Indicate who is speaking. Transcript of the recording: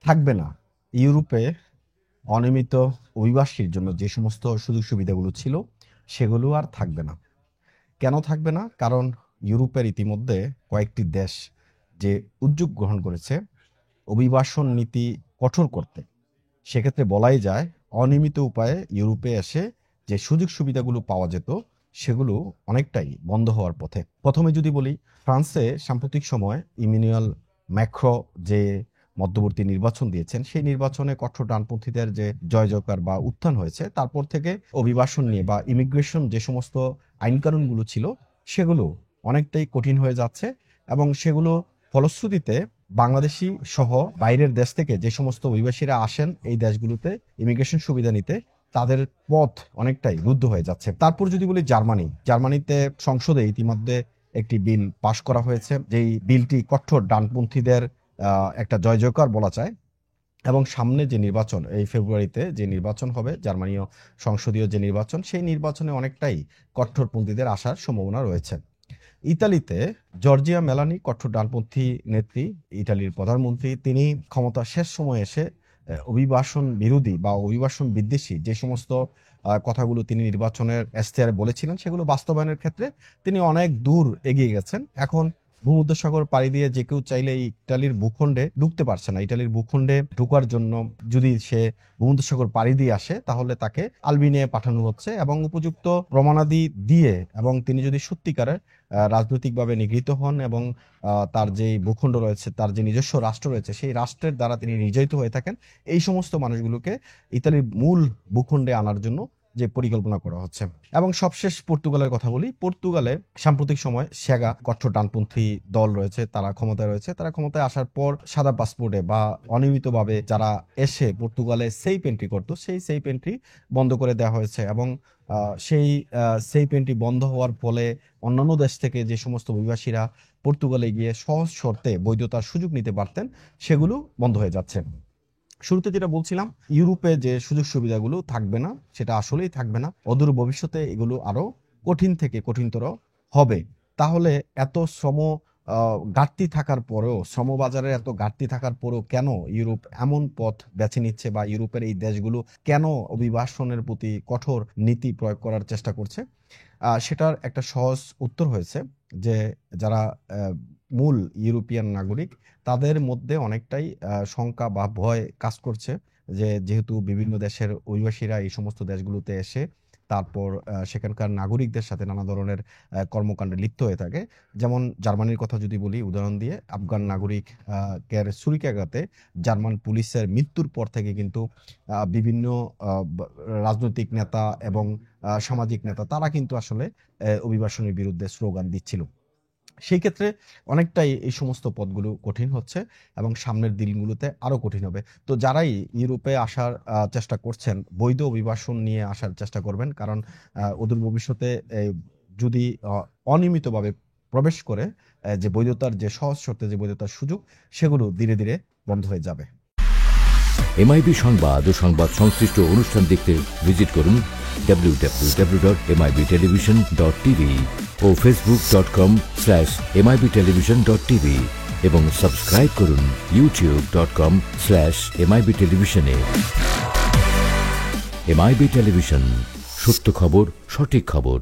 Speaker 1: থাকবে না। ইউরোপে অনিয়মিত অভিবাসীর জন্য যে সমস্ত সুযোগ সুবিধাগুলো ছিল সেগুলো আর থাকবে না। কেন থাকবে না? কারণ ইউরোপের ইতিমধ্যে কয়েকটি দেশ যে উদ্যোগ গ্রহণ করেছে অভিবাসন নীতি কঠোর করতে। সেক্ষেত্রে বলাই যায় অনিয়মিত উপায়ে ইউরোপে এসে যে সুযোগ সুবিধাগুলো পাওয়া যেত সেগুলো অনেকটাই বন্ধ হওয়ার পথে। প্রথমে যদি বলি, ফ্রান্সে সাম্প্রতিক সময় ইমানুয়েল ম্যাক্রো যে মধ্যবর্তী নির্বাচন দিয়েছেন সেই নির্বাচনে কঠোর ডানপন্থীদের যে জয় জয়কার বা উত্থান হয়েছে, তারপর থেকে অভিবাসন নিয়ে বা ইমিগ্রেশন যে সমস্ত আইনকানুনগুলো ছিল সেগুলো অনেকটাই কঠিন হয়ে যাচ্ছে এবং সেগুলো ফলশ্রুতিতে বাংলাদেশি সহ বাইরের দেশ থেকে যে সমস্ত অভিবাসীরা আসেন এই দেশগুলোতে ইমিগ্রেশন সুবিধা নিতে, তাদের পথ অনেকটাই রুদ্ধ হয়ে যাচ্ছে। তারপর যদি বলি জার্মানিতে সংসদে ইতিমধ্যে একটি বিল পাশ করা হয়েছে, যেই বিলটি কঠোর ডানপন্থীদের একটা জয় জয়কার বলা যায়। এবং সামনে যে নির্বাচন, এই ফেব্রুয়ারিতে যে নির্বাচন হবে, জার্মানীয় সংসদীয় যে নির্বাচন, সেই নির্বাচনে অনেকটাই কট্টরপন্থীদের আসার সম্ভাবনা রয়েছে। ইতালিতে জর্জিয়া মেলানি কঠোর ডানপন্থী নেত্রী, ইতালির প্রধানমন্ত্রী, তিনি ক্ষমতার শেষ সময়ে এসে অভিবাসন বিরোধী বা অভিবাসন বিদ্বেষী যে সমস্ত কথাগুলো তিনি নির্বাচনের ইশতেহারে বলেছিলেন সেগুলো বাস্তবায়নের ক্ষেত্রে তিনি অনেক দূর এগিয়ে গেছেন। এখন ভূমধ্যসাগর পাড়ি দিয়ে যে কেউ চাইলে ইটালির ভূখণ্ডে ঢুকতে পারছে না। ইটালির ভূখণ্ডে ঢোকার জন্য যদি সে ভূমধ্যসাগর পাড়ি দিয়ে আসে তাহলে তাকে আলবেনিয়ায় পাঠানো হচ্ছে এবং উপযুক্ত প্রমাণাদি দিয়ে, এবং তিনি যদি সত্যিকারের রাজনৈতিকভাবে নিগৃহীত হন এবং তার যে ভূখণ্ড রয়েছে, তার যে নিজস্ব রাষ্ট্র রয়েছে, সেই রাষ্ট্রের দ্বারা তিনি নির্যাতিত হয়ে থাকেন, এই সমস্ত মানুষগুলোকে ইতালির মূল ভূখণ্ডে আনার জন্য যে পরিকল্পনা করা হচ্ছে। এবং সবশেষ পর্তুগালের কথা বলি, পর্তুগালে সাম্প্রতিক সময় সেগা কঠোর ডানপন্থী দল রয়েছে, তারা ক্ষমতায় রয়েছে। তারা ক্ষমতায় আসার পর সাদা পাসপোর্টে বা অনিয়মিতভাবে যারা এসে পর্তুগালে সেফ এন্ট্রি করতো, সেই সেফ এন্ট্রি বন্ধ করে দেওয়া হয়েছে এবং সেই সেফ এন্ট্রি বন্ধ হওয়ার ফলে অন্যান্য দেশ থেকে যে সমস্ত অভিবাসীরা পর্তুগালে গিয়ে সহজ শর্তে বৈধতার সুযোগ নিতে পারতেন সেগুলো বন্ধ হয়ে যাচ্ছে। শুরুতে যেটা বলছিলাম, ইউরোপে যে সুযোগ সুবিধাগুলো থাকবে না, সেটা আসলেই থাকবে না। অদূর ভবিষ্যতে এগুলো আরো কঠিন থেকে কঠিনতর হবে। তাহলে এত শ্রম ঘাটতি থাকার পরেও, শ্রমবাজারের এত ঘাটতি থাকার পরেও কেন ইউরোপ এমন পথ বেছে নিচ্ছে বা ইউরোপের এই দেশগুলো কেন অভিবাসনের প্রতি কঠোর নীতি প্রয়োগ করার চেষ্টা করছে? সেটার একটা সহজ উত্তর হয়েছে যে যারা মূল ইউরোপিয়ান নাগরিক, তাদের মধ্যে অনেকটাই শঙ্কা বা ভয় কাজ করছে যে যেহেতু বিভিন্ন দেশের অভিবাসীরা এই সমস্ত দেশগুলোতে এসে তারপর সেখানকার নাগরিকদের সাথে নানা ধরনের কর্মকাণ্ডে লিপ্ত হয়ে থাকে। যেমন জার্মানির কথা যদি বলি উদাহরণ দিয়ে, আফগান নাগরিক কের ছুরিকাঘাতে জার্মান পুলিশের মৃত্যুর পর থেকে কিন্তু বিভিন্ন রাজনৈতিক নেতা এবং সামাজিক নেতা তারা কিন্তু আসলে অভিবাসনের বিরুদ্ধে স্লোগান দিচ্ছিল। সেই ক্ষেত্রে অনেকটাই এই সমস্ত পথগুলো কঠিন হচ্ছে এবং সামনের দিনগুলোতে আরো কঠিন হবে। তো যারাই ইউরোপে আসার চেষ্টা করছেন, বৈধ অভিবাসন নিয়ে আসার চেষ্টা করবেন, কারণ অদূর ভবিষ্যতে যদি অনিয়মিতভাবে প্রবেশ করে যে বৈধতার যে সহজ শর্তে যে বৈধতার সুযোগ, সেগুলো ধীরে ধীরে বন্ধ হয়ে যাবে।
Speaker 2: এমআইবি সংবাদ ও সংবাদ সংশ্লিষ্ট অনুষ্ঠান দেখতে ভিজিট করুন www.mibtelevision.tv ও facebook.com/mibtelevision.tv এবং সাবস্ক্রাইব করুন youtube.com/mibtelevision এ। এমআইবি টেলিভিশন, সত্য খবর, সঠিক খবর।